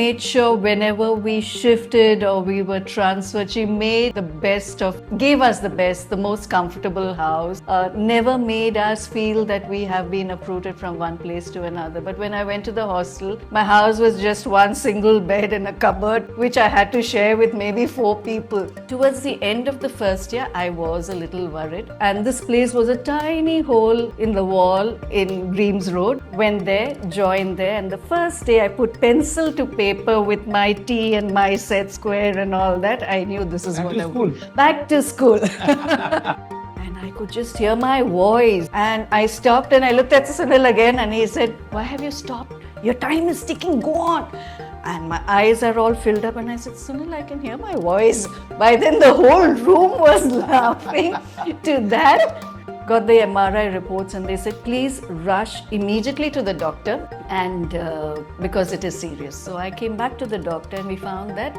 made sure whenever we shifted or we were transferred, she made the best of, gave us the best, the most comfortable house, never made us feel that we have been uprooted from one place to another. But when I went to the hostel, my house was just one single bed in a cupboard, which I had to share with maybe 4 people. Towards the end of the first year, I was a little worried. And this place was a tiny hole in the wall in Greaves Road. Went there, joined there, and the first day I put pencil to paper with my T and my set square and all that. I knew this is what I would. Back to school. And I could just hear my voice. And I stopped and I looked at Sunil again and he said, "Why have you stopped? Your time is ticking, go on." And my eyes are all filled up and I said, "Sunil, I can hear my voice." By then the whole room was laughing to that. Got the MRI reports and they said, "Please rush immediately to the doctor and because it is serious." So I came back to the doctor and we found that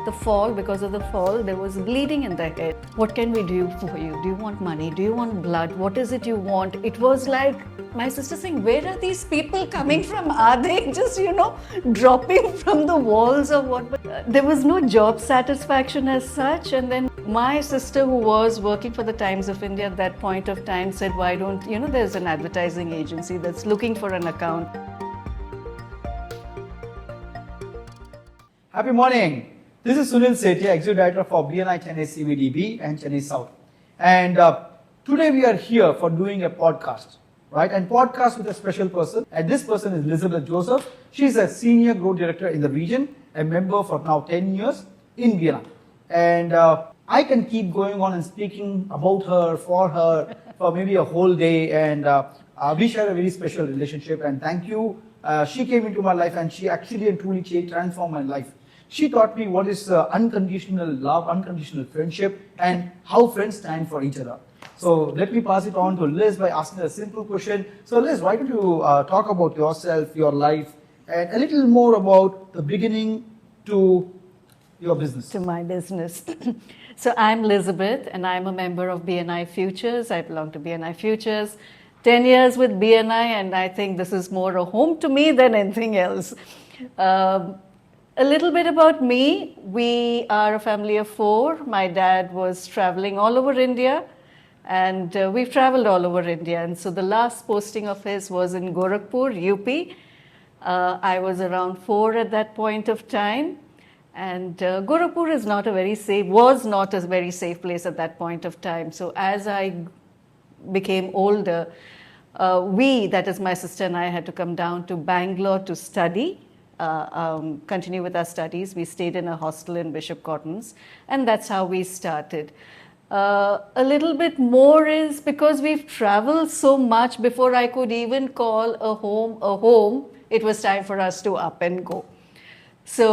because of the fall, there was bleeding in the head. "What can we do for you? Do you want money? Do you want blood? What is it you want?" It was like my sister saying, "Where are these people coming from? Are they just, dropping from the walls or what?" But there was no job satisfaction as such. And then my sister, who was working for the Times of India at that point of time, said, "Why don't, there's an advertising agency that's looking for an account." Happy morning. This is Sunil Sethia, Executive Director for BNI Chennai CVDB and Chennai South. And today we are here for doing a podcast, right? And podcast with a special person. And this person is Elizabeth Joseph. She's a Senior Growth Director in the region, a member for now 10 years in BNI. And I can keep going on and speaking about her, for maybe a whole day. And we share a very special relationship. And thank you. She came into my life and she actually and truly transformed my life. She taught me what is unconditional love, unconditional friendship, and how friends stand for each other. So let me pass it on to Liz by asking a simple question. So Liz, why don't you talk about yourself, your life, and a little more about the beginning to your business? To my business. So I'm Elizabeth and I'm a member of BNI Futures. I belong to BNI Futures. 10 years with BNI, and I think this is more a home to me than anything else. A little bit about me. We are a family of 4. My dad was traveling all over India, and we've traveled all over India. And so the last posting of his was in Gorakhpur, UP. I was around 4 at that point of time. And Gorakhpur was not a very safe place at that point of time. So as I became older, that is my sister and I, had to come down to Bangalore to study, continue with our studies. We stayed in a hostel in Bishop Cotton's, and that's how we started. A little bit more is because we've traveled so much. Before I could even call a home, it was time for us to up and go. So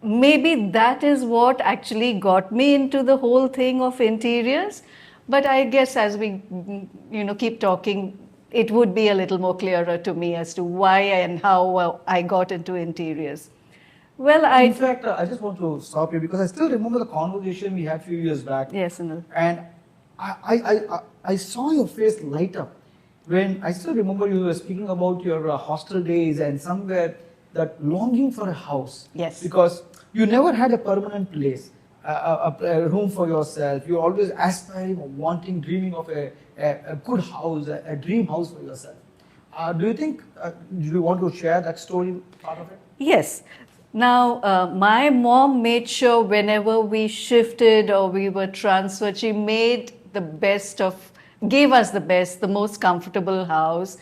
maybe that is what actually got me into the whole thing of interiors. But I guess as we keep talking, it would be a little more clearer to me as to why and how I got into interiors. Well, in fact, I just want to stop you because I still remember the conversation we had a few years back. Yes, Sunil. And I saw your face light up when I still remember you were speaking about your hostel days and somewhere that longing for a house. Yes. Because you never had a permanent place, a room for yourself. You're always aspiring, wanting, dreaming of a good house, a dream house for yourself. Do you think, do you want to share that story part of it? Yes. Now, my mom made sure whenever we shifted or we were transferred, she made the best of, gave us the best, the most comfortable house.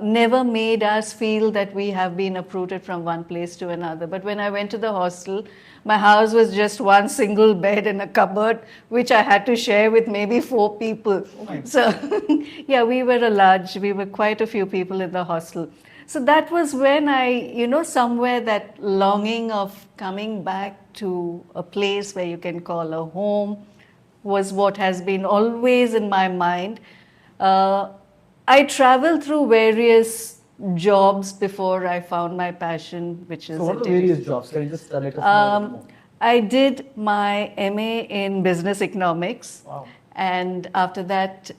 Never made us feel that we have been uprooted from one place to another. But when I went to the hostel, my house was just one single bed in a cupboard, which I had to share with maybe 4 people. Oh, so, yeah, we were quite a few people in the hostel. So that was when I, somewhere that longing of coming back to a place where you can call a home was what has been always in my mind. I traveled through various jobs before I found my passion, which is. So what are the various jobs? Can you just let us know more? I did my MA in business economics. Wow. And after that,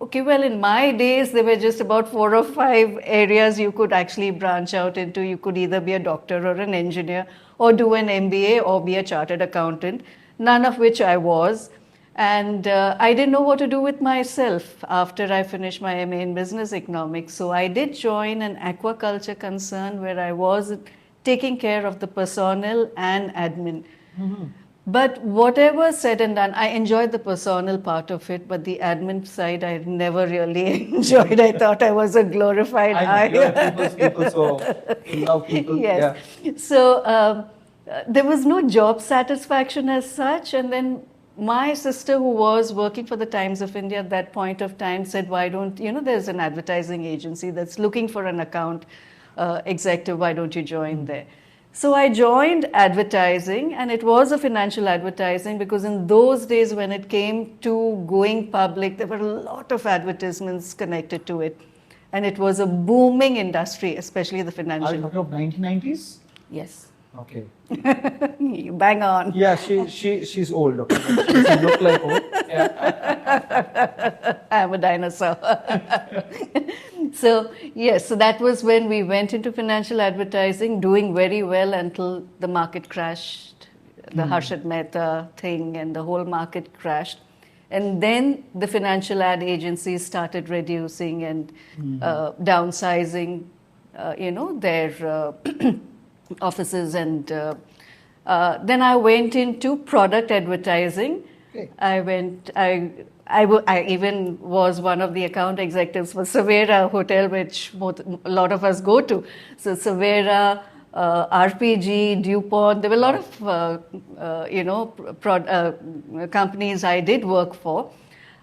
Okay, well, in my days, there were just about 4 or 5 areas you could actually branch out into. You could either be a doctor or an engineer, or do an MBA, or be a chartered accountant, none of which I was. And I didn't know what to do with myself after I finished my MA in business economics. So I did join an aquaculture concern where I was taking care of the personnel and admin. But whatever said and done, I enjoyed the personal part of it, but the admin side I never really enjoyed. I thought I was a glorified I know, you're people's people, so you love people. Yes. Yeah. So there was no job satisfaction as such. And then my sister, who was working for the Times of India at that point of time, said, why don't, there's an advertising agency that's looking for an account executive, why don't you join there? So I joined advertising, and it was a financial advertising because in those days when it came to going public, there were a lot of advertisements connected to it. And it was a booming industry, especially the financial. Are you talking of 1990s? Yes. Okay. You bang on. Yeah, she's old. Okay. She doesn't look like old. Yeah. I'm a dinosaur. So, yes, so that was when we went into financial advertising, doing very well until the market crashed, the Harshad Mehta thing, and the whole market crashed. And then the financial ad agencies started reducing and downsizing, their offices. And then I went into product advertising. Okay. I even was one of the account executives for Savera Hotel, which a lot of us go to. So Savera, RPG, DuPont, there were a lot of, companies I did work for.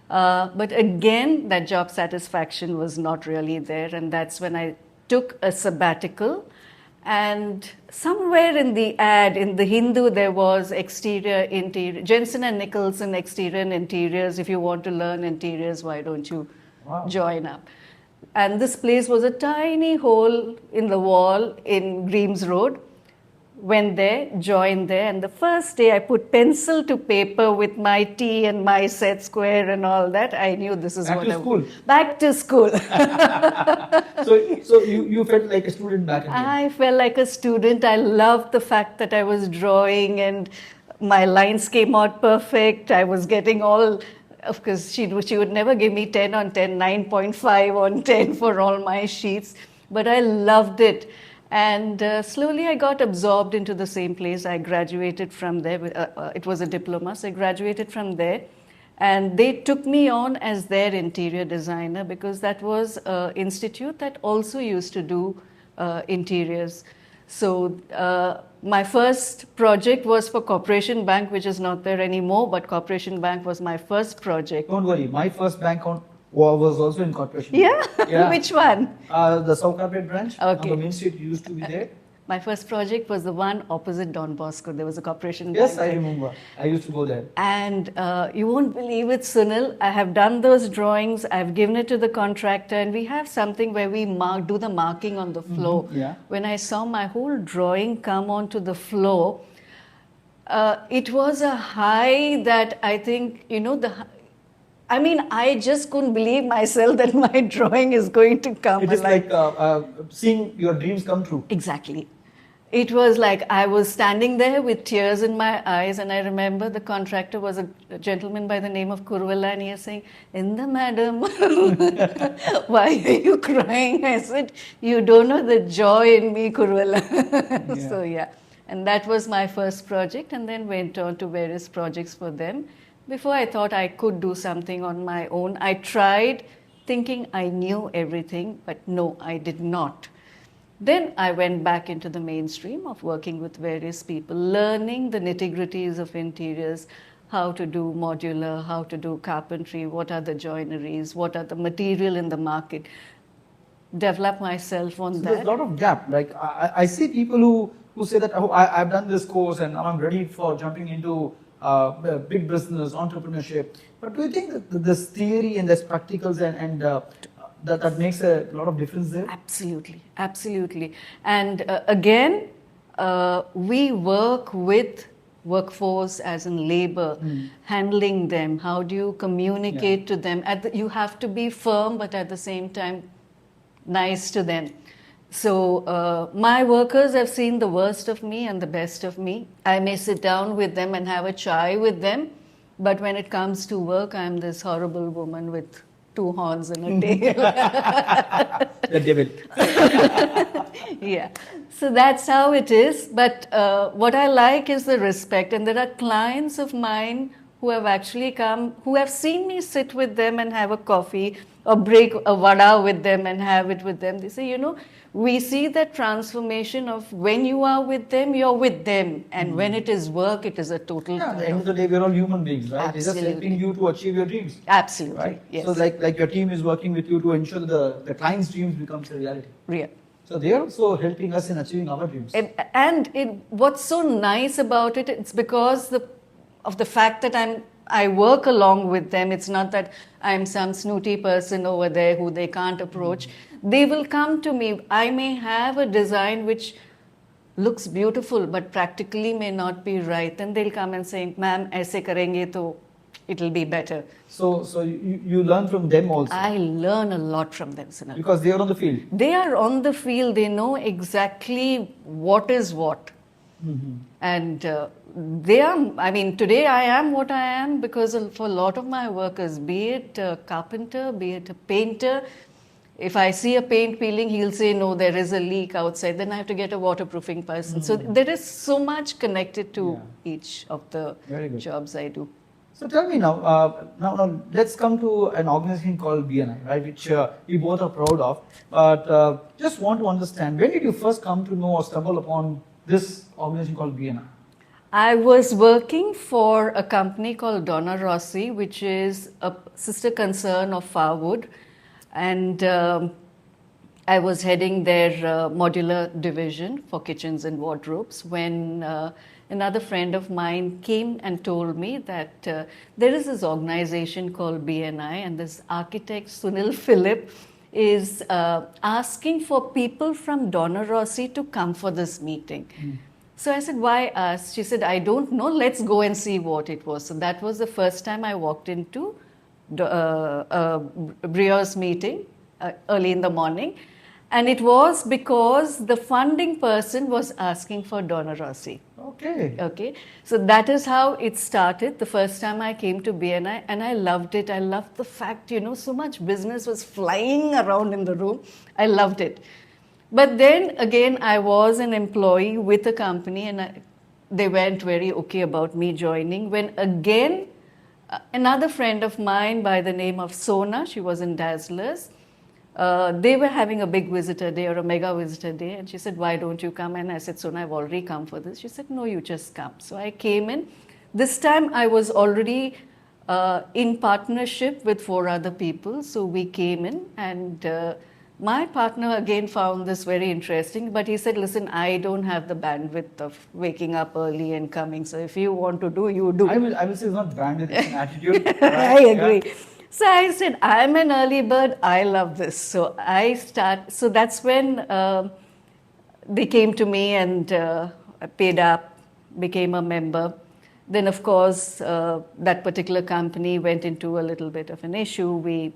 But again, that job satisfaction was not really there. And that's when I took a sabbatical. And somewhere in the ad, in the Hindu, there was exterior, interior, Jensen and Nicholson, exterior and interiors. If you want to learn interiors, why don't you join up? And this place was a tiny hole in the wall in Greaves Road. Went there, joined there, and the first day I put pencil to paper with my T and my set square and all that. I knew this is Back to school. Back to school. So you felt like a student back in I felt like a student. I loved the fact that I was drawing and my lines came out perfect. I was getting all, of course, she would never give me 10 on 10, 9.5 on 10 for all my sheets, but I loved it. And slowly I got absorbed into the same place. I graduated from there. It was a diploma, so I graduated from there. And they took me on as their interior designer because that was an institute that also used to do interiors. So my first project was for Corporation Bank, which is not there anymore, but Corporation Bank was my first project. Don't worry, my first bank account was also in Corporation. Yeah? Which one? The South Corporate branch. Okay. On the main street used to be there. My first project was the one opposite Don Bosco. There was a Corporation Yes, Bank. I remember. I used to go there. And you won't believe it, Sunil. I have done those drawings. I've given it to the contractor, and we have something where we do the marking on the floor. Yeah. When I saw my whole drawing come onto the floor, it was a high that I think, I just couldn't believe myself that my drawing is going to come. It is like seeing your dreams come true. Exactly. It was like I was standing there with tears in my eyes, and I remember the contractor was a gentleman by the name of Kurvala, and he was saying, "Inda madam, why are you crying?" I said, "You don't know the joy in me, Kurvala." Yeah. So yeah, and that was my first project, and then went on to various projects for them. Before I thought I could do something on my own, I tried thinking I knew everything, but no, I did not. Then I went back into the mainstream of working with various people, learning the nitty-gritties of interiors, how to do modular, how to do carpentry, what are the joineries, what are the material in the market. Develop myself on So that. there's a lot of gap. Like I see people who say that, oh, I've done this course and I'm ready for jumping into big business, entrepreneurship. But do you think that this theory and this practicals and that makes a lot of difference there? Absolutely, absolutely. And again, we work with workforce, as in labor, handling them. How do you communicate to them? You have to be firm, but at the same time, nice to them. So my workers have seen the worst of me and the best of me. I may sit down with them and have a chai with them, but when it comes to work, I'm this horrible woman with 2 horns and a tail. The devil. Yeah. So that's how it is. But what I like is the respect. And there are clients of mine who have actually come, who have seen me sit with them and have a coffee or break a vada with them and have it with them. They say, we see that transformation of when you are with them, you're with them. And when it is work, it is a total... Yeah, at the end of the day, we're all human beings, right? It's just helping you to achieve your dreams. Absolutely, right? Yes. So like your team is working with you to ensure the client's dreams becomes a reality. Yeah. So they are also helping us in achieving our dreams. And what's so nice about it, it's because of the fact that I work along with them. It's not that I'm some snooty person over there who they can't approach. They will come to me. I may have a design which looks beautiful, but practically may not be right. Then they'll come and say, ma'am, aise karenge to it'll be better. So you learn from them also? I learn a lot from them, Sunil. Because they are on the field? They are on the field. They know exactly what is what. And today I am what I am because for a lot of my workers, be it a carpenter, be it a painter, if I see a paint peeling, he'll say, no, there is a leak outside. Then I have to get a waterproofing person. So there is so much connected to each of the jobs I do. So tell me now let's come to an organization called BNI, right, which we both are proud of. But just want to understand, when did you first come to know or stumble upon this organization called BNI? I was working for a company called Donna Rossi, which is a sister concern of Farwood. And I was heading their modular division for kitchens and wardrobes when another friend of mine came and told me that there is this organization called BNI, and this architect Sunil Philip is asking for people from Donna Rossi to come for this meeting. So I said, why us? She said, I don't know. Let's go and see what it was. So that was the first time I walked into Brio's meeting early in the morning. And it was because the funding person was asking for Donna Rossi. Okay. So that is how it started the first time I came to BNI, and I loved it. I loved the fact, so much business was flying around in the room. I loved it. But then again, I was an employee with a company, and they weren't very okay about me joining. When again, another friend of mine by the name of Sona, she was in Dazzlers, they were having a big visitor day or a mega visitor day, and she said, why don't you come? And I said, Sona, I've already come for this. She said, no, you just come. So I came in. This time I was already in partnership with 4 other people. So we came in, and my partner again found this very interesting, but he said, listen, I don't have the bandwidth of waking up early and coming. So if you want to do, you do. I will say it's not bandwidth, it's an attitude. Right? I agree. Yeah. So I said, I'm an early bird. I love this. So so that's when they came to me, and I paid up, became a member. Then, of course, that particular company went into a little bit of an issue. We,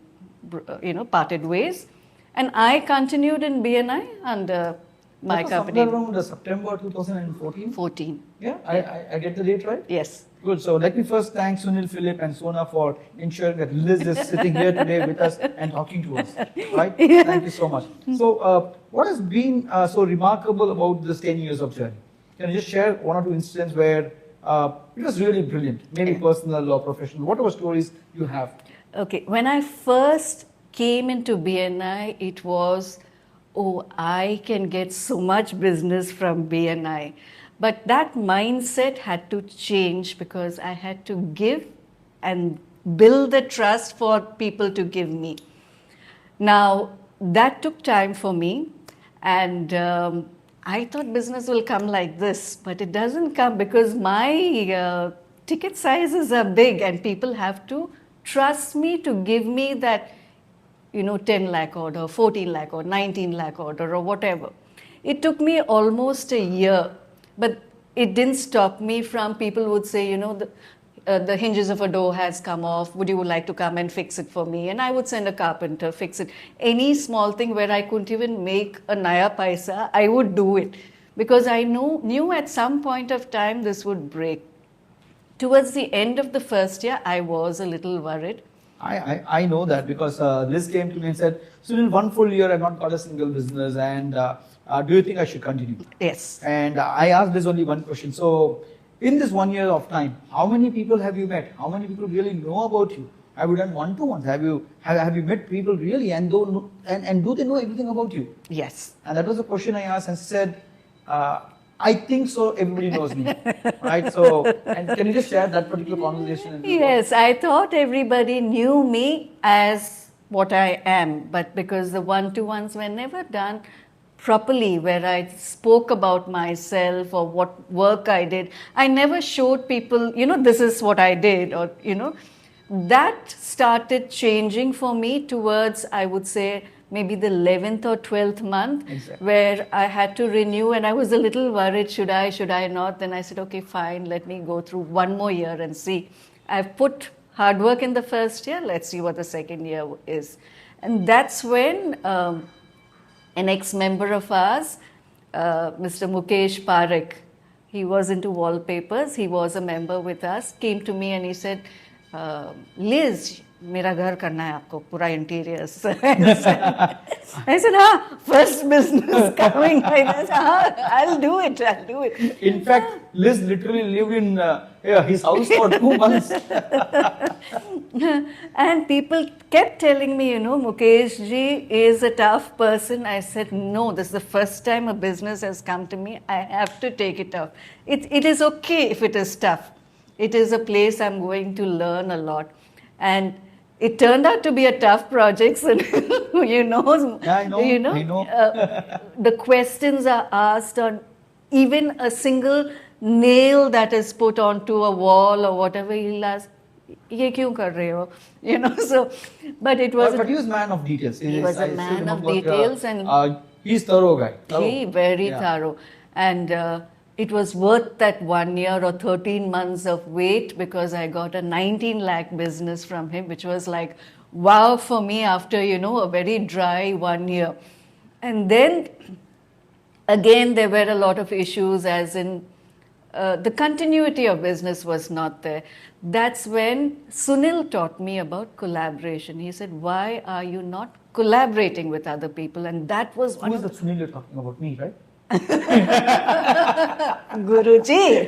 parted ways. And I continued in BNI under my company. Somewhere around September 2014? 14. Yeah, I get the date right? Yes. Good. So let me first thank Sunil, Philip and Sona for ensuring that Liz is sitting here today with us and talking to us. Right? Yeah. Thank you so much. So what has been so remarkable about this 10 years of journey? Can you just share 1 or 2 incidents where it was really brilliant, maybe personal or professional, whatever stories you have? Okay. When I first came into BNI, it was, I can get so much business from BNI. But that mindset had to change because I had to give and build the trust for people to give me. Now, that took time for me, and I thought business will come like this, but it doesn't come because my ticket sizes are big, and people have to trust me to give me that 10 lakh order, 14 lakh order, 19 lakh order or whatever. It took me almost a year, but it didn't stop me from, people would say, the hinges of a door has come off. Would you like to come and fix it for me? And I would send a carpenter, fix it. Any small thing where I couldn't even make a naya paisa, I would do it. Because I knew at some point of time this would break. Towards the end of the first year, I was a little worried. I know that because Liz came to me and said, Sunil, 1 full year I've not got a single business, and do you think I should continue? Yes. And I asked Liz only one question. So, in this 1 year of time, how many people have you met? How many people really know about you? Have you done one-to-ones? Have you met people really, and do they know everything about you? Yes. And that was the question I asked, and she said, I think so, everybody knows me. Right? So, and can you just share that particular conversation? Yes, I thought everybody knew me as what I am, but because the one-to-ones were never done properly, where I spoke about myself or what work I did, I never showed people, this is what I did, or, that started changing for me towards, I would say, maybe the 11th or 12th month, exactly, where I had to renew, and I was a little worried, should I not? Then I said, okay, fine, let me go through 1 more year and see. I've put hard work in the first year, let's see what the second year is. And that's when an ex-member of ours, Mr. Mukesh Parekh, he was into wallpapers, he was a member with us, came to me and he said, Liz, मेरा घर करना है आपको पूरा interiors. I said, first business coming. I said, I'll do it. In fact, Liz literally lived in his house for 2 months. And people kept telling me, Mukesh ji is a tough person. I said, no, this is the first time a business has come to me. I have to take it up. It is okay if it is tough. It is a place I'm going to learn a lot. And it turned out to be a tough project, so, Yeah, I know. The questions are asked on even a single nail that is put onto a wall or whatever. He'll ask, "Ye kyun kar rahe ho?" So, but it was. But he was a man of details. He was a man of details, and he's thorough guy. Very thorough, and. It was worth that 1 year or 13 months of wait, because I got a 19 lakh business from him, which was like, wow for me after, a very dry 1 year. And then again, there were a lot of issues, as in the continuity of business was not there. That's when Sunil taught me about collaboration. He said, why are you not collaborating with other people? And that was one. Who is the Sunil you're talking about? Me, right? Guruji.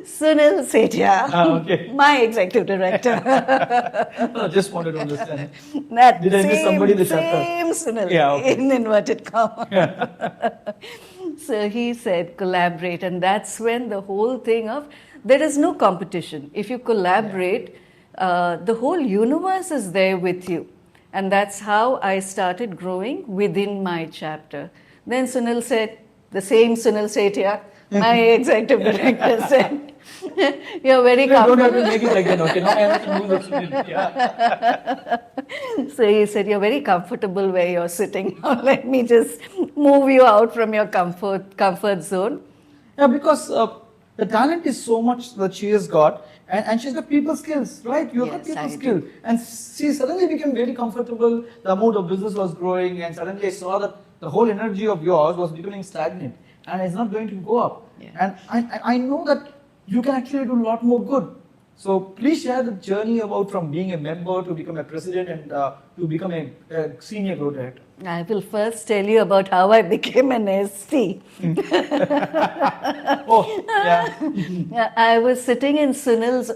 Sunil Sethia, okay. My executive director. I just wanted to understand. Did I miss somebody in the chapter? Same Sunil, okay. in inverted commas. So he said collaborate, and that's when the whole thing of there is no competition. If you collaborate, the whole universe is there with you. And that's how I started growing within my chapter. Then Sunil said, the same Sunil Sethia, my executive director, said, you're very comfortable. Don't have to make it like that, okay? Now I have to move the Sunil. Yeah. So he said, you're very comfortable where you're sitting. Now let me just move you out from your comfort zone. Yeah, because the talent is so much that she has got. And she's got people skills, right? You've got people skills. And she suddenly became very comfortable. The amount of business was growing, and suddenly I saw that the whole energy of yours was becoming stagnant, and it's not going to go up. Yeah. And I know that you can actually do a lot more good. So please share the journey about from being a member to become a president and to become a senior growth director. I will first tell you about how I became an ST. Oh, yeah. I was sitting in Sunil's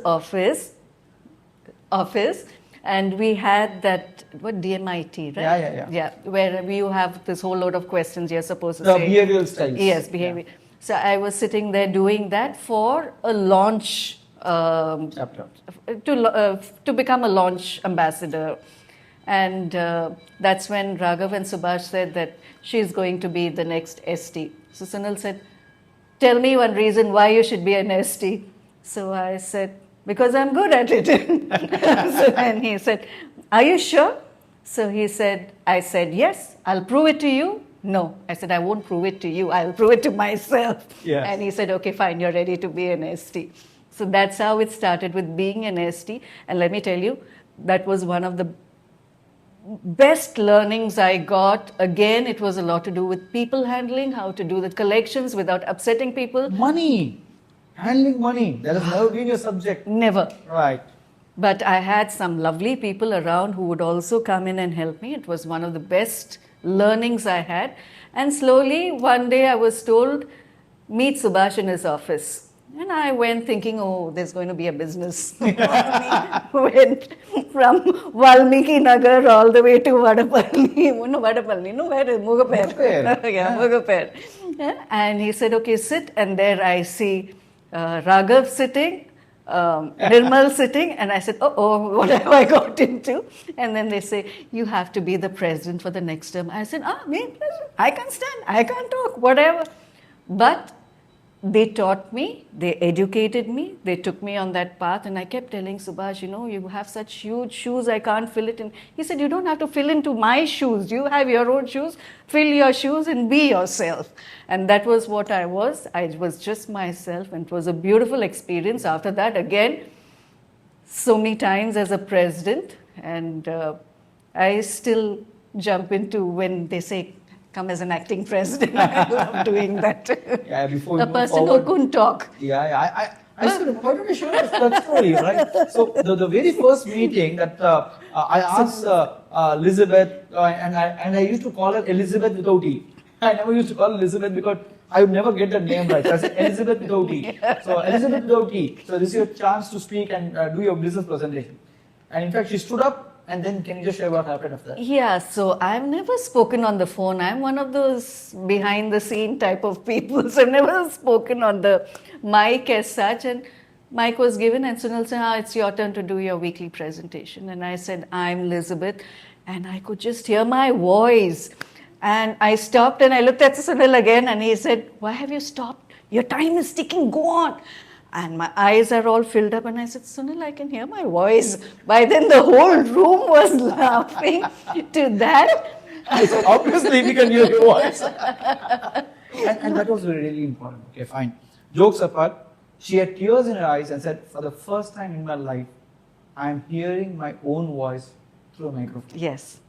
office, and we had that, DMIT, right? Yeah, where you have this whole load of questions you're supposed to say. The behavioral styles. Yes, behavior. Yeah. So I was sitting there doing that for a launch, chapter. To become a launch ambassador. And that's when Raghav and Subhash said that she's going to be the next ST. So Sunil said, tell me one reason why you should be an ST. So I said, because I'm good at it. So then he said, are you sure? So I said, yes, I'll prove it to you. no. I said, I won't prove it to you. I'll prove it to myself. Yes. And he said, okay, fine, you're ready to be an ST. So that's how it started with being an ST. And let me tell you, that was one of the best learnings I got. Again, it was a lot to do with people handling, how to do the collections without upsetting people. Money. Handling money. That has never been your subject. Never. Right. But I had some lovely people around who would also come in and help me. It was one of the best learnings I had. And slowly, one day I was told, meet Subhash in his office. And I went thinking, oh, there's going to be a business. Went from Valmiki Nagar all the way to Vadapalli. No, Vadapalli. No, where is Mugaper? Mugaper. Yeah. And he said, okay, sit. And there I see Raghav sitting. Nirmal sitting, and I said, oh, what have I got into? And then they say, you have to be the president for the next term. I said, me, president? I can't stand, I can't talk, whatever. But they taught me, they educated me, they took me on that path, and I kept telling Subhash, you have such huge shoes, I can't fill it in. He said, you don't have to fill into my shoes. You have your own shoes, fill your shoes and be yourself. And that was what I was. I was just myself, and it was a beautiful experience. After that, again, so many times as a president, and I still jump into when they say, come as an acting president. I love doing that. Yeah, before a person who couldn't talk. Yeah, I said, why don't you share that story, right? So the very first meeting that I asked Elizabeth, and I used to call her Elizabeth without E. I never used to call her Elizabeth because I would never get that name right. So I said Elizabeth without E. So Elizabeth without E. So this is your chance to speak and do your business presentation. And in fact, she stood up. And then can you just share what happened after that? Yeah, so I've never spoken on the phone. I'm one of those behind the scene type of people. So I've never spoken on the mic as such. And mic was given and Sunil said, it's your turn to do your weekly presentation. And I said, I'm Elizabeth. And I could just hear my voice. And I stopped and I looked at Sunil again and he said, why have you stopped? Your time is ticking, go on. And my eyes are all filled up and I said, Sunil, I can hear my voice. By then the whole room was laughing to that. I said, obviously we can hear your voice. and that was really important. Okay, fine. Jokes apart, she had tears in her eyes and said, for the first time in my life, I am hearing my own voice through a microphone. Yes.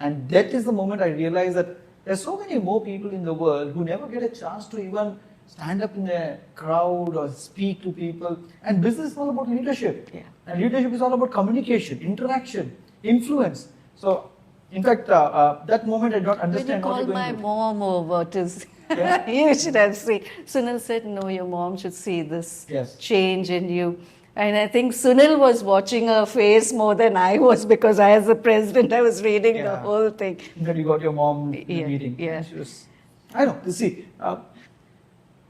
And that is the moment I realized that there's so many more people in the world who never get a chance to even stand up in a crowd or speak to people. And business is all about leadership. Yeah. And leadership is all about communication, interaction, influence. So, in fact, that moment I don't understand when you call my mom over to yeah. You should have seen. Sunil said, no, your mom should see this change in you. And I think Sunil was watching her face more than I was because I, as the president, I was reading the whole thing. In fact, you got your mom in the meeting. Yeah. She was, I know, you see,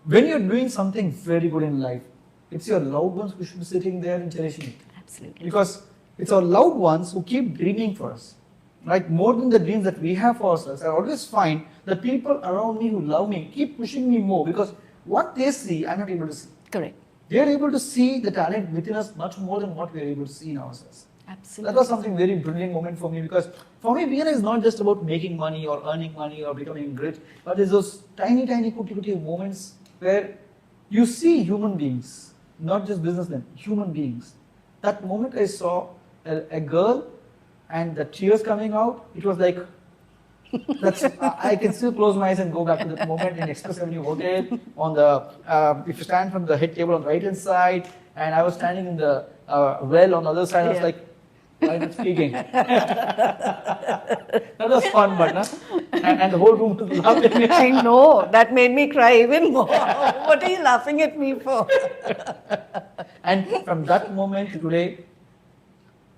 when you're doing something very good in life, it's your loved ones who should be sitting there and cherishing it. Absolutely. Because it's our loved ones who keep dreaming for us. Right? More than the dreams that we have for ourselves. I always find that people around me who love me keep pushing me more because what they see, I'm not able to see. Correct. They are able to see the talent within us much more than what we are able to see in ourselves. Absolutely. That was something very brilliant moment for me because for me, BNI is not just about making money or earning money or becoming rich, but it's those tiny, kuti moments where you see human beings, not just businessmen, human beings. That moment I saw a girl and the tears coming out, it was like, I can still close my eyes and go back to that moment in Express Avenue Hotel on the, if you stand from the head table on the right hand side, and I was standing in the well on the other side, I was like, I'm not speaking. That was fun, but and the whole room was laughing. I know, that made me cry even more. What are you laughing at me for? And from that moment to today,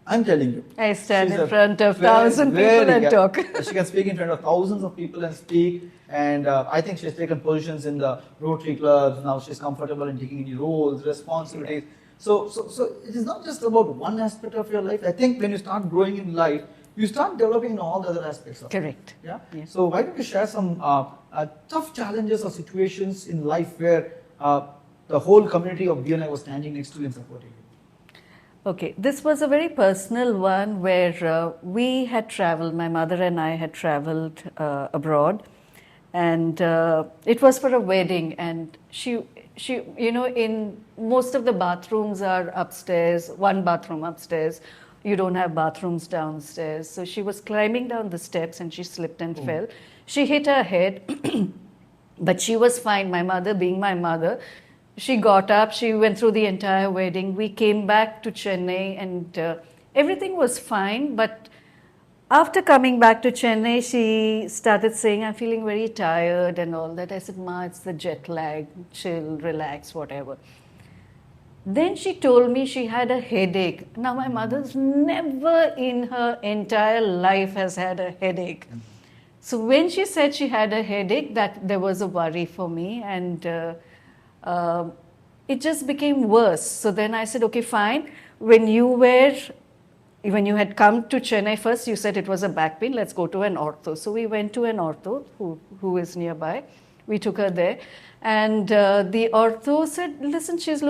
I'm telling you. I stand in front of 1,000 people and talk. She can speak in front of thousands of people and speak. And I think she's taken positions in the Rotary clubs. Now she's comfortable in taking any roles, responsibilities. So it is not just about one aspect of your life. I think when you start growing in life, you start developing in all the other aspects of Correct. life. Yeah? So why don't you share some tough challenges or situations in life where the whole community of BNI was standing next to you and supporting you? Okay, this was a very personal one where we had traveled, my mother and I had traveled abroad, and it was for a wedding. And she, in most of the bathrooms are upstairs, one bathroom upstairs. You don't have bathrooms downstairs. So she was climbing down the steps and she slipped and fell. She hit her head, but she was fine. My mother, being my mother, she got up, she went through the entire wedding. We came back to Chennai and everything was fine. But after coming back to Chennai, she started saying, I'm feeling very tired and all that. I said, Ma, it's the jet lag, chill, relax, whatever. Then she told me she had a headache. Now, my mother's never in her entire life has had a headache. So when she said she had a headache, that there was a worry for me, and it just became worse. So then I said, okay, fine. When you had come to Chennai first, you said it was a back pain. Let's go to an ortho. So we went to an ortho who is nearby. We took her there. And the ortho said, listen, she's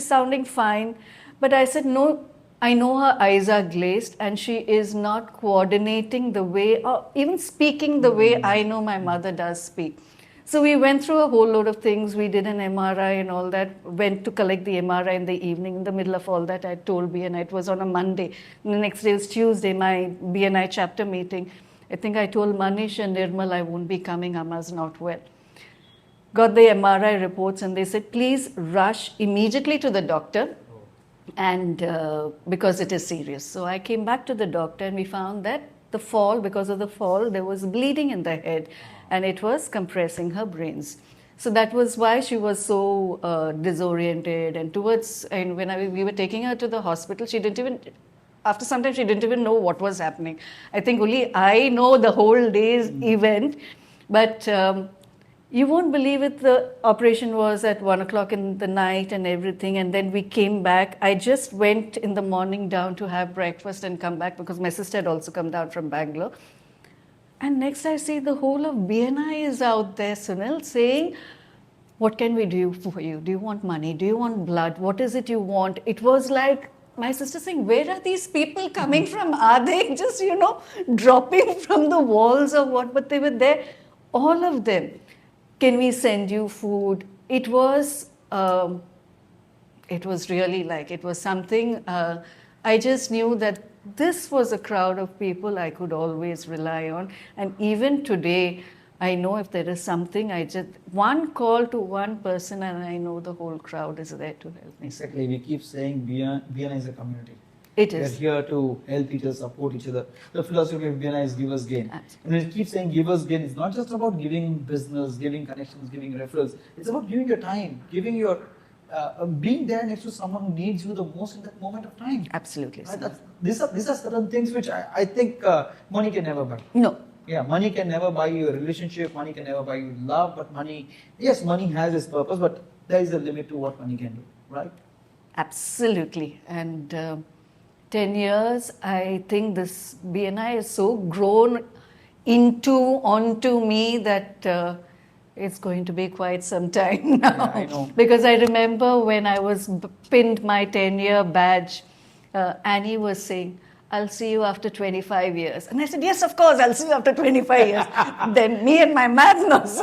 sounding fine. But I said, no, I know her eyes are glazed and she is not coordinating the way, or even speaking the way I know my mother does speak. So we went through a whole load of things. We did an MRI and all that. Went to collect the MRI in the evening. In the middle of all that, I told BNI, it was on a Monday. And the next day was Tuesday, my BNI chapter meeting. I think I told Manish and Nirmal I won't be coming, Amma's not well. Got the MRI reports and they said, please rush immediately to the doctor, and because it is serious. So I came back to the doctor and we found that because of the fall, there was bleeding in the head and it was compressing her brains. So that was why she was so disoriented. And when we were taking her to the hospital, after some time, she didn't even know what was happening. I think only I know the whole day's event. But you won't believe it, the operation was at 1 o'clock in the night and everything. And then we came back. I just went in the morning down to have breakfast and come back because my sister had also come down from Bangalore. And next I see the whole of BNI is out there, Sunil, saying, what can we do for you? Do you want money? Do you want blood? What is it you want? It was like my sister saying, where are these people coming from? Are they just, dropping from the walls or what? But they were there, all of them. Can we send you food? It was really it was something. I just knew that this was a crowd of people I could always rely on. And even today, I know if there is something, one call to one person and I know the whole crowd is there to help me. Exactly. We keep saying BNI is a community. It is. We are here to help each other, support each other. The philosophy of BNI is give us gain. Absolutely. And we keep saying give us gain. It's not just about giving business, giving connections, giving referrals. It's about giving your time, giving your being there next to someone who needs you the most in that moment of time. Absolutely. These are certain things which I think money can never buy. No. Yeah, money can never buy you a relationship, money can never buy you love, but money has its purpose, but there is a limit to what money can do, right? Absolutely. And 10 years, I think this BNI is so grown onto me that it's going to be quite some time now. Yeah, I know. Because I remember when I was pinned my 10-year badge, Annie was saying, I'll see you after 25 years. And I said, yes, of course, I'll see you after 25 years. Then me and my madness,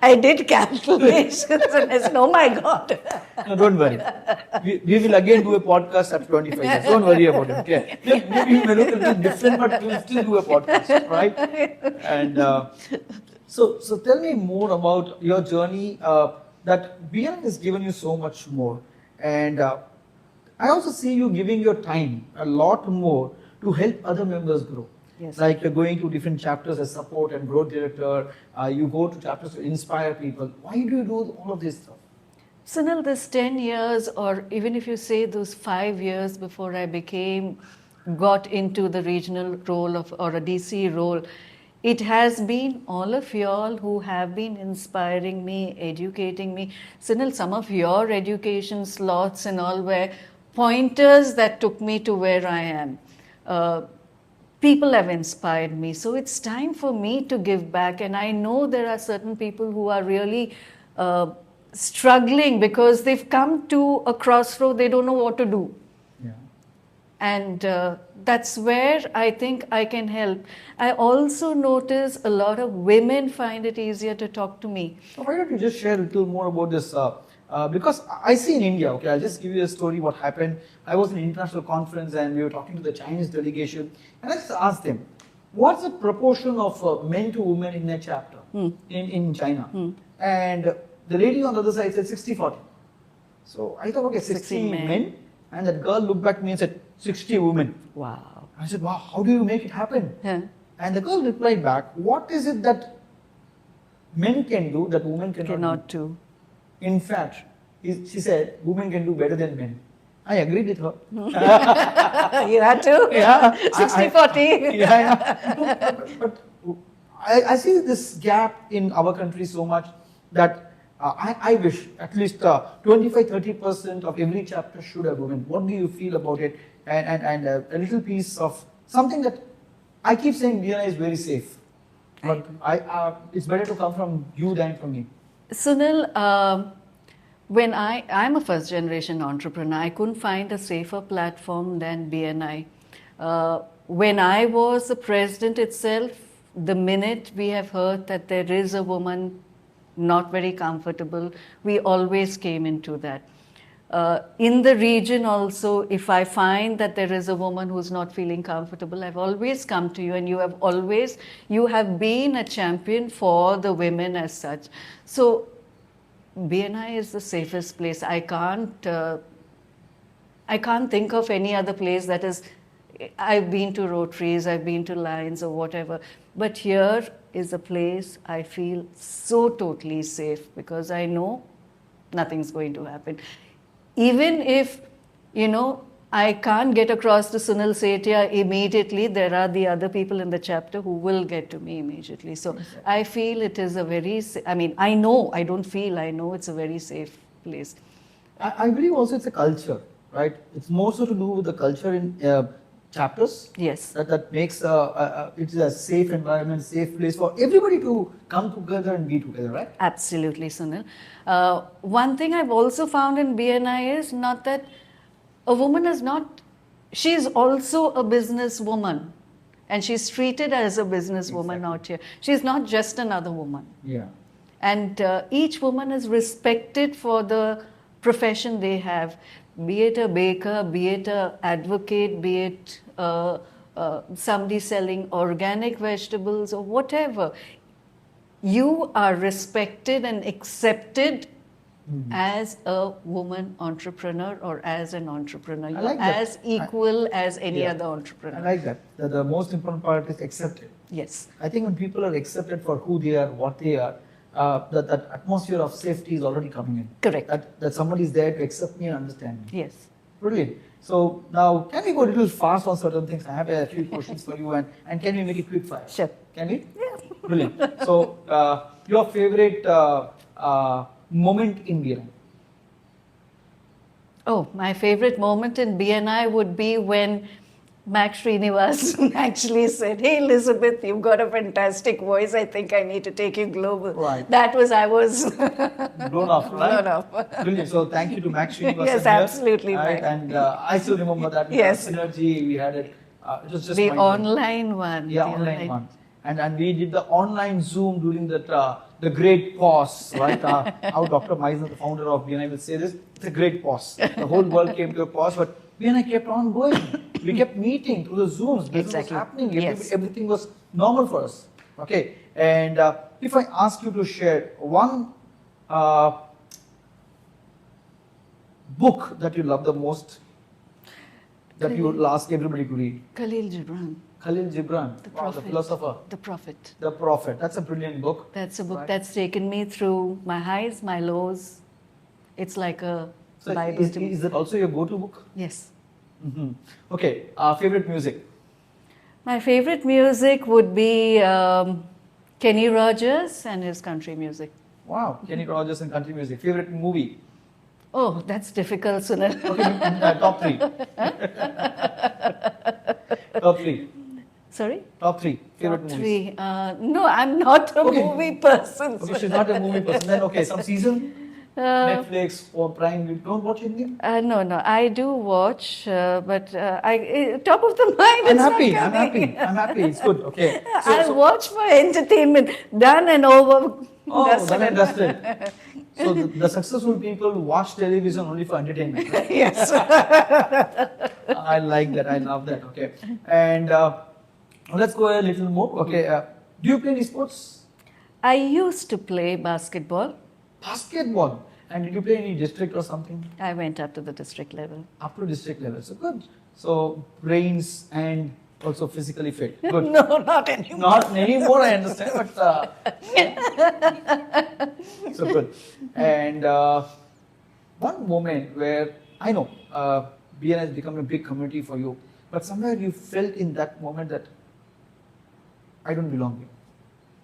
I did calculations and I said, oh my God. No, don't worry. We will again do a podcast after 25 years. Don't worry about it. Okay? Maybe you may look a little different, but we'll still do a podcast, right? And so tell me more about your journey. That BNI has given you so much more. And I also see you giving your time a lot more to help other members grow. Yes. Like you're going to different chapters as support and growth director. You go to chapters to inspire people. Why do you do all of this stuff? Sunil, this 10 years, or even if you say those 5 years before I got into the regional role or a DC role, it has been all of y'all who have been inspiring me, educating me. Sunil, some of your education slots and all were pointers that took me to where I am. People have inspired me. So it's time for me to give back. And I know there are certain people who are really struggling because they've come to a crossroad, they don't know what to do. Yeah. And that's where I think I can help. I also notice a lot of women find it easier to talk to me. So why don't you just share a little more about this? Because I see in India, okay, I'll just give you a story what happened. I was in an international conference and we were talking to the Chinese delegation, and I just asked them, what's the proportion of men to women in a chapter in China? And the lady on the other side said 60-40. So I thought, okay, 60 men. And that girl looked back at me and said, 60 women. Wow. I said, wow, how do you make it happen? Yeah. And the girl replied back, what is it that men can do that women cannot do? In fact, she said, women can do better than men. I agreed with her. You had to? Yeah. 60-40. Yeah. But I see this gap in our country so much that I wish at least 25-30% of every chapter should have women. What do you feel about it? And a little piece of something that I keep saying BNI is very safe. But it's better to come from you than from me. Sunil, when I'm a first generation entrepreneur, I couldn't find a safer platform than BNI. When I was the president itself, the minute we have heard that there is a woman not very comfortable, we always came into that. In the region also, if I find that there is a woman who's not feeling comfortable, I've always come to you, and you have been a champion for the women as such. So BNI is the safest place. I can't think of any other place that is. I've been to Rotaries, I've been to Lions or whatever, but here is a place I feel so totally safe because I know nothing's going to happen. Even if, I can't get across to Sunil Sethia immediately, there are the other people in the chapter who will get to me immediately. So I feel it is a very, I know it's a very safe place. I believe also it's a culture, right? It's more so to do with the culture in chapters. Yes. That makes it is a safe environment, safe place for everybody to come together and be together, right? Absolutely, Sunil. One thing I've also found in BNI is not that a woman is not, she's also a businesswoman, and she's treated as a businesswoman out here. She's not just another woman. Yeah. And each woman is respected for the profession they have. Be it a baker, be it an advocate, be it somebody selling organic vegetables or whatever. You are respected and accepted as a woman entrepreneur or as an entrepreneur. You're like that. As equal as any other entrepreneur. I like that. The most important part is accepted. Yes. I think when people are accepted for who they are, what they are, that atmosphere of safety is already coming in. Correct. That somebody is there to accept me and understand me. Yes. Brilliant. So now, can we go a little fast on certain things? I have a few questions for you, and can we make it quick fire? Sure. Can we? Yeah. Brilliant. So, your favorite moment in BNI? Oh, my favorite moment in BNI would be when Max Srinivasan actually said, "Hey Elizabeth, you've got a fantastic voice. I think I need to take you global." Right. I was blown off, right? Blown off. Brilliant. So thank you to Max Srinivasan. Yes, here, absolutely. right? And I still remember that Yes. synergy we had it. It was just The mind-blowing. online one. Yeah, the online one. And we did the online Zoom during that the great pause, right? How Dr. Meisner, the founder of BNI, will say this: it's a great pause. The whole world came to a pause, but BNI kept on going. We kept meeting through the Zooms. Business was happening. Yes. Everything was normal for us. Okay. And if I ask you to share one book that you love the most, that you would ask everybody to read. Khalil Gibran. Khalil Gibran, The wow, Prophet. the philosopher. The Prophet. The Prophet. That's a brilliant book. That's a book Right. that's taken me through my highs, my lows. It's like a So Bible to me. is that also your go-to book? Yes. Mm-hmm. Okay. Favorite music? My favorite music would be Kenny Rogers and his country music. Wow. Kenny Rogers and country music. Favorite movie? Oh, that's difficult, Sunil. Okay, top three. Top three. Sorry? Top three. Favorite Top movies. three. No, I'm not a Okay. movie person. Okay, she's not a movie person. Then okay, some season. Netflix or Prime? You don't watch Indian? No, I do watch, but top of the mind. I'm it's not happy. I'm coming. happy. I'm happy. It's good. Okay. I watch for entertainment. Done and over. Oh, done and dusted. So the successful people watch television only for entertainment. Right? Yes. I like that. I love that. Okay. And let's go a little more. Okay. Do you play any sports? I used to play basketball. Basketball. And did you play any district or something? I went up to the district level. Up to district level. So good. So brains and also physically fit. Good. No, not anymore. Not anymore, I understand, but so good. And one moment where I know BNI has become a big community for you, but somewhere you felt in that moment that I don't belong here.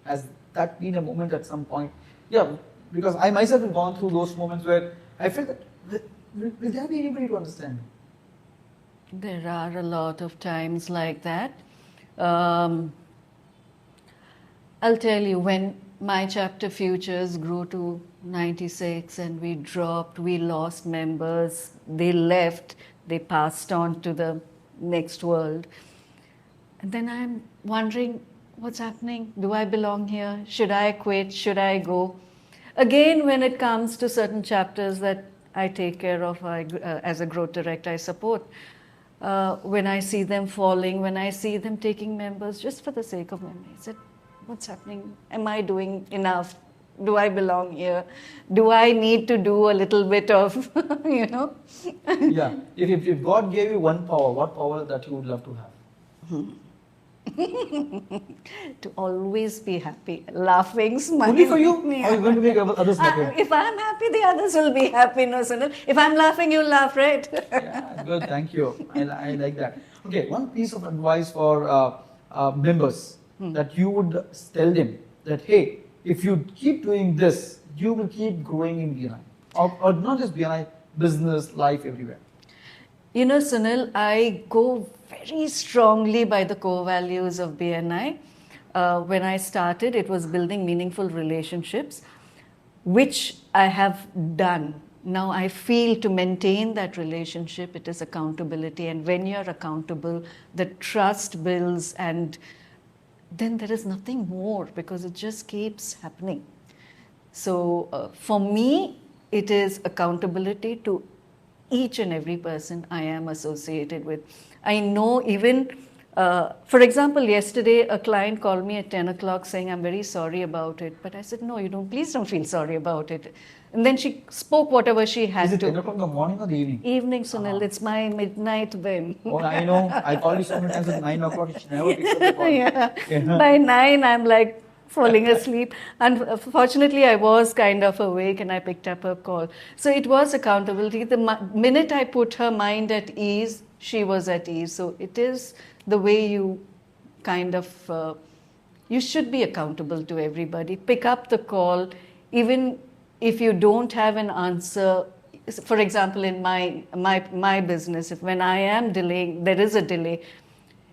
Has that been a moment at some point? Yeah, because I myself have gone through those moments where I felt that will there be anybody to understand me? There are a lot of times like that. I'll tell you, when my chapter futures grew to 96 and we dropped, we lost members, they left, they passed on to the next world. And then I'm wondering, what's happening? Do I belong here? Should I quit? Should I go? Again, when it comes to certain chapters that I take care of as a growth director, I support. When I see them falling, when I see them taking members just for the sake of memory, I said, what's happening? Am I doing enough? Do I belong here? Do I need to do a little bit of, Yeah. If God gave you one power, what power that you would love to have? To always be happy, laughing, smiling. Only for you? Or are you going to make others happy? If I'm happy, the others will be happy, no, Sunil. If I'm laughing, you'll laugh, right? Yeah, good. Thank you. I like that. Okay, one piece of advice for members that you would tell them that, hey, if you keep doing this, you will keep growing in BNI. Or not just BNI, business, life, everywhere. You know, Sunil, I go very strongly by the core values of BNI. When I started, it was building meaningful relationships, which I have done. Now I feel to maintain that relationship, it is accountability. And when you're accountable, the trust builds, and then there is nothing more because it just keeps happening. So for me, it is accountability to each and every person I am associated with. I know even, for example, yesterday a client called me at 10 o'clock saying, I'm very sorry about it. But I said, no, please don't feel sorry about it. And then she spoke whatever she had to. Is it 10 o'clock in the morning or the evening? Evening, Sunil. It's my midnight whim. Oh, I know. I call you so many times at 9 o'clock. She never picks up the call. Yeah. By 9, I'm like falling asleep. And fortunately, I was kind of awake and I picked up her call. So it was accountability. The minute I put her mind at ease, she was at ease. So it is the way you kind of, you should be accountable to everybody. Pick up the call, even if you don't have an answer. For example, in my business, if when I am delaying, there is a delay,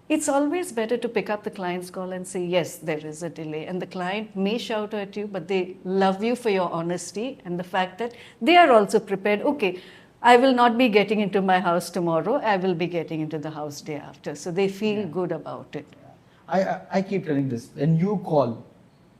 it's always better to pick up the client's call and say, yes, there is a delay. And the client may shout at you, but they love you for your honesty and the fact that they are also prepared. Okay, I will not be getting into my house tomorrow. I will be getting into the house day after. So they feel good about it. I keep telling this. When you call,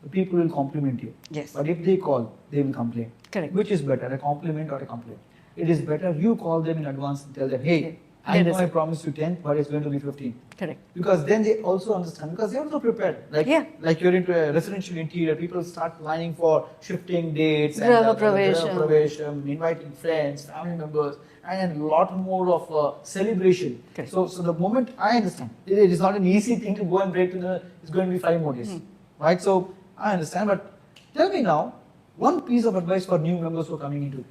the people will compliment you. Yes. But if they call, they will complain. Correct. Which is better, a compliment or a complaint? It is better you call them in advance and tell them, hey, I know I promised you 10, but it's going to be 15. Correct. Because then they also understand, because they're also prepared. Like you're into a residential interior, people start planning for shifting dates and pravesham, inviting friends, family members, and a lot more of celebration. Okay. So the moment I understand, it is not an easy thing to go and break to it's going to be 5 more days. Right? So I understand, but tell me now, one piece of advice for new members who are coming into it.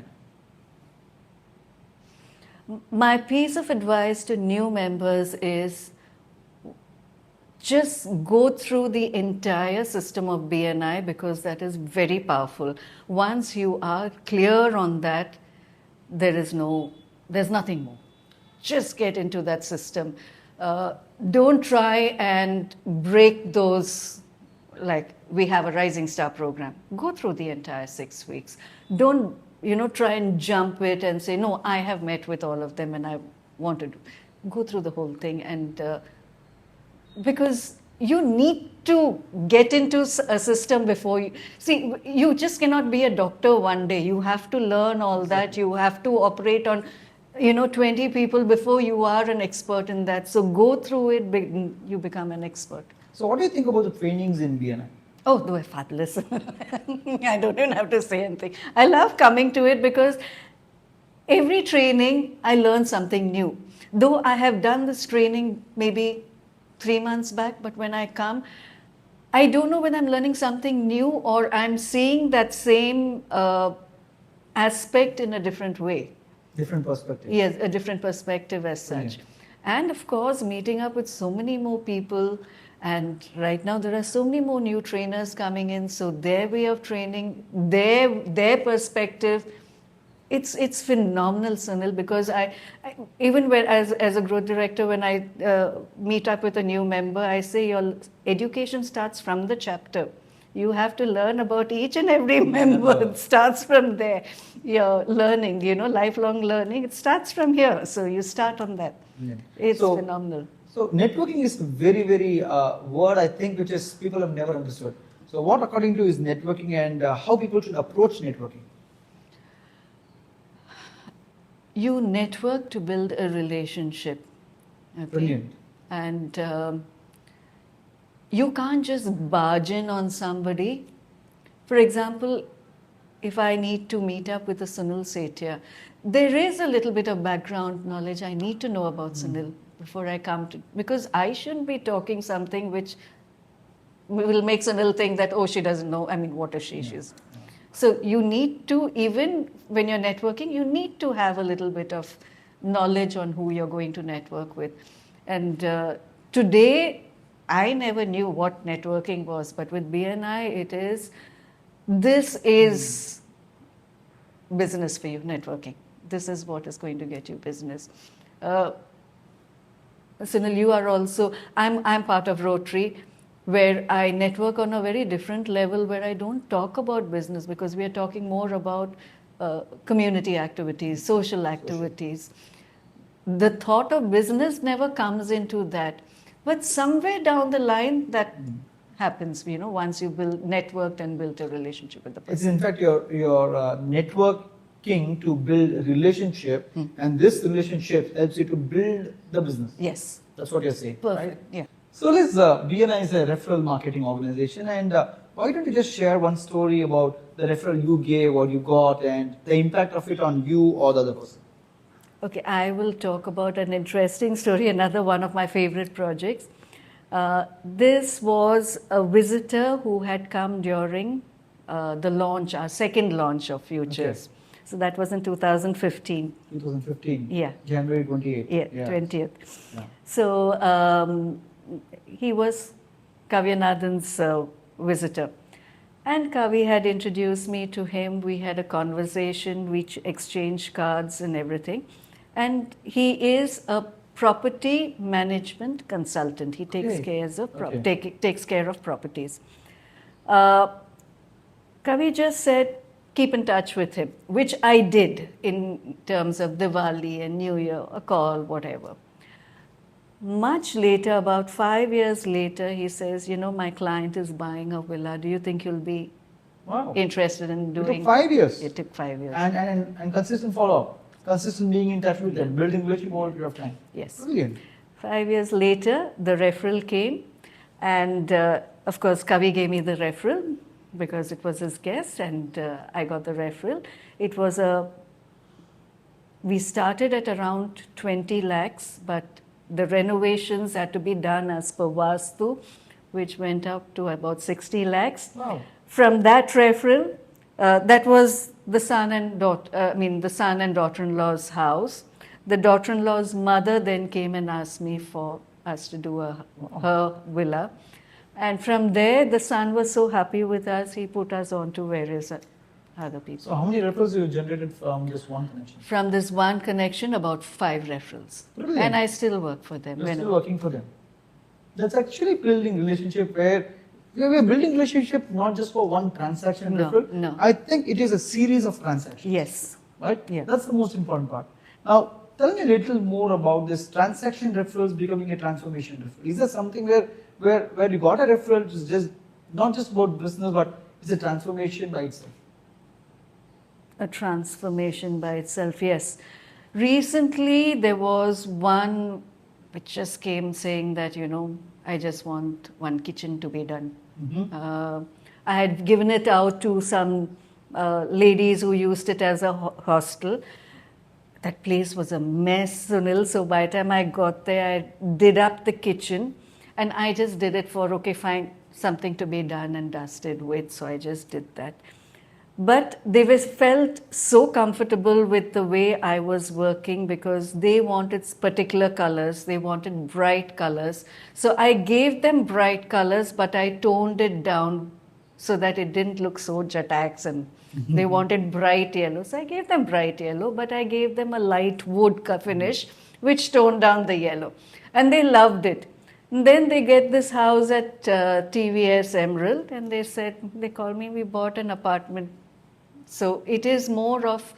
My piece of advice to new members is just go through the entire system of BNI because that is very powerful. Once you are clear on that, there's nothing more. Just get into that system. Don't try and break those, like we have a Rising Star program. Go through the entire 6 weeks. Don't try and jump it and say, no, I have met with all of them and I want to go through the whole thing. And because you need to get into a system before you see, you just cannot be a doctor one day. You have to learn all that. You have to operate on 20 people before you are an expert in that. So go through it, you become an expert. So what do you think about the trainings in BNI? Oh, they were fabulous. I don't even have to say anything. I love coming to it because every training I learn something new. Though I have done this training maybe 3 months back, but when I come, I don't know whether I'm learning something new or I'm seeing that same aspect in a different way. Different perspective. Yes, a different perspective as such. And of course, meeting up with so many more people. And right now there are so many more new trainers coming in. So their way of training, their perspective, it's phenomenal, Sunil, because I even when as a growth director, when I meet up with a new member, I say your education starts from the chapter. You have to learn about each and every member. It starts from there. Your learning, lifelong learning, it starts from here. So you start on that. Yeah. It's phenomenal. So networking is a very, very word, I think, which is people have never understood. So what according to you is networking and how people should approach networking? You network to build a relationship. Okay? Brilliant. And you can't just barge in on somebody. For example, if I need to meet up with a Sunil Sethia, there is a little bit of background knowledge I need to know about Sunil before I come to, because I shouldn't be talking something which will make Sunil think that, oh, she doesn't know. I mean, what is she? She's. So you need to, even when you're networking, you need to have a little bit of knowledge on who you're going to network with. And today, I never knew what networking was, but with BNI, this is business for you, networking. This is what is going to get you business. Sunil, you are also, I'm part of Rotary, where I network on a very different level, where I don't talk about business because we are talking more about community activities, social activities. The thought of business never comes into that. But somewhere down the line, that happens, once you networked and built a relationship with the person. It's in fact your networking to build a relationship, and this relationship helps you to build the business. Yes. That's what you're saying. Perfect. Right? Yeah. So BNI is a referral marketing organization, and why don't you just share one story about the referral you gave or you got and the impact of it on you or the other person? Okay, I will talk about an interesting story, another one of my favorite projects. This was a visitor who had come during the launch, our second launch of Futures. Okay. So that was in 2015. 2015? Yeah. January 28th? Yeah, 20th. Yeah. So he was Kavyanathan's visitor. And Kavi had introduced me to him. We had a conversation, we exchanged cards and everything. And he is a property management consultant. He takes takes care of properties. Kavi just said, keep in touch with him, which I did in terms of Diwali and New Year, a call, whatever. Much later, about 5 years later, he says, my client is buying a villa. Do you think you'll be interested in doing? It took 5 years. It took 5 years. And consistent follow-up. Consistent being in touch with them, building relationship over a period of time. Yes. Brilliant. 5 years later, the referral came, and of course, Kavi gave me the referral because it was his guest, and I got the referral. It was we started at around 20 lakhs, but the renovations had to be done as per Vastu, which went up to about 60 lakhs. Wow. From that referral, that was the son and daughter-in-law's house. The daughter-in-law's mother then came and asked me for us to do her villa. And from there, the son was so happy with us, he put us on to various other people. So how many referrals you generated from this one connection? From this one connection, about 5 referrals. Brilliant. And I still work for them. You're still working for them. That's actually building relationship where We are building relationship not just for one transaction No, referral. no. I think it is a series of transactions. Yes. Right? Yeah. That's the most important part. Now, tell me a little more about this transaction referrals becoming a transformation referral. Is there something where you got a referral, it's just not just about business, but it's a transformation by itself? A transformation by itself, yes. Recently, there was one which just came saying that, I just want one kitchen to be done. I had given it out to some ladies who used it as a hostel. That place was a mess, Sunil. So by the time I got there, I did up the kitchen and I just did it for, okay, fine, something to be done and dusted with. So I just did that. But they felt so comfortable with the way I was working because they wanted particular colors. They wanted bright colors. So I gave them bright colors, but I toned it down so that it didn't look so jatax, and they wanted bright yellow. So I gave them bright yellow, but I gave them a light wood finish, which toned down the yellow. And they loved it. And then they get this house at TVS Emerald, and they called me, we bought an apartment. So it is more of,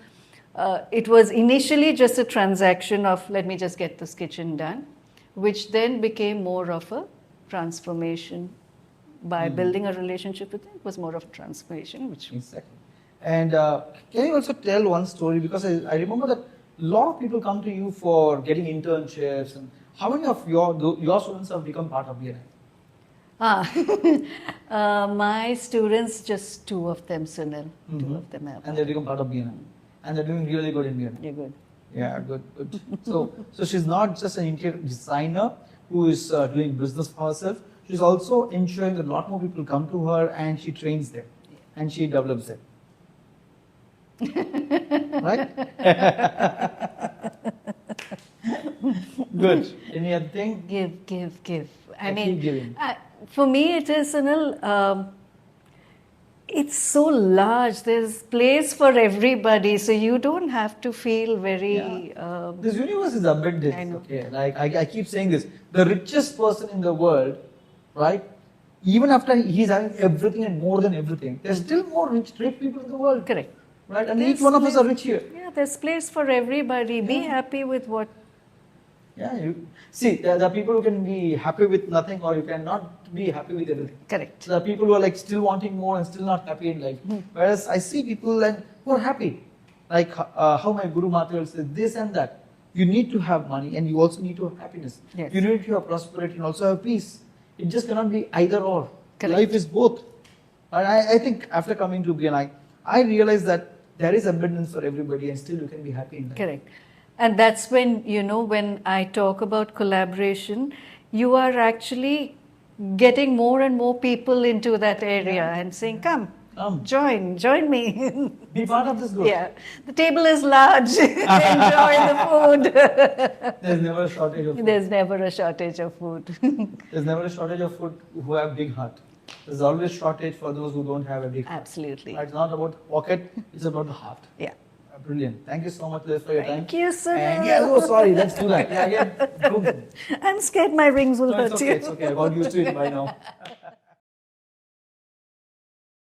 it was initially just a transaction of, let me just get this kitchen done, which then became more of a transformation. By building a relationship with them, it was more of a transformation. Exactly. And can you also tell one story? Because I remember that a lot of people come to you for getting internships. And how many of your students have become part of BNI? My students, just 2 of them, Sunil. 2 of them have. And they've become part of BNI. And they're doing really good in BNI. You're good. Yeah, good. So she's not just an interior designer who is doing business for herself. She's also ensuring that a lot more people come to her and she trains them and she develops them. Right? Good. Any other thing? Give. I keep giving. For me, it is, Sunil, it's so large. There's place for everybody, so you don't have to feel very. This universe is abundant. I know. Okay, like I keep saying this: the richest person in the world, right? Even after he's having everything and more than everything, there's still more rich people in the world. Correct. Right, and each one of us are rich here. Yeah, there's place for everybody. Be happy with what. Yeah, see, there are people who can be happy with nothing, or you cannot be happy with everything. Correct. There are people who are like still wanting more and still not happy in life. Whereas I see people who are happy, like how my Guru Maharaj says this and that. You need to have money, and you also need to have happiness. Yes. You need to have prosperity and also have peace. It just cannot be either or. Correct. Life is both. And I think after coming to BNI, I realized that there is abundance for everybody, and still you can be happy in life. Correct. And that's when, when I talk about collaboration, you are actually getting more and more people into that area and saying, come, join me. Be part of this group. Yeah, the table is large. Enjoy the food. There's never a shortage of food. There's never a shortage of food. There's never a shortage of food who have big heart. There's always shortage for those who don't have a big heart. Absolutely. It's not about the pocket, it's about the heart. Yeah. Brilliant. Thank you so much, Liz, for your time. Thank you, sir. And sorry, let's do that. Yeah, again. I'm scared my rings will No, hurt it's you. okay, it's okay. I got used to it by now.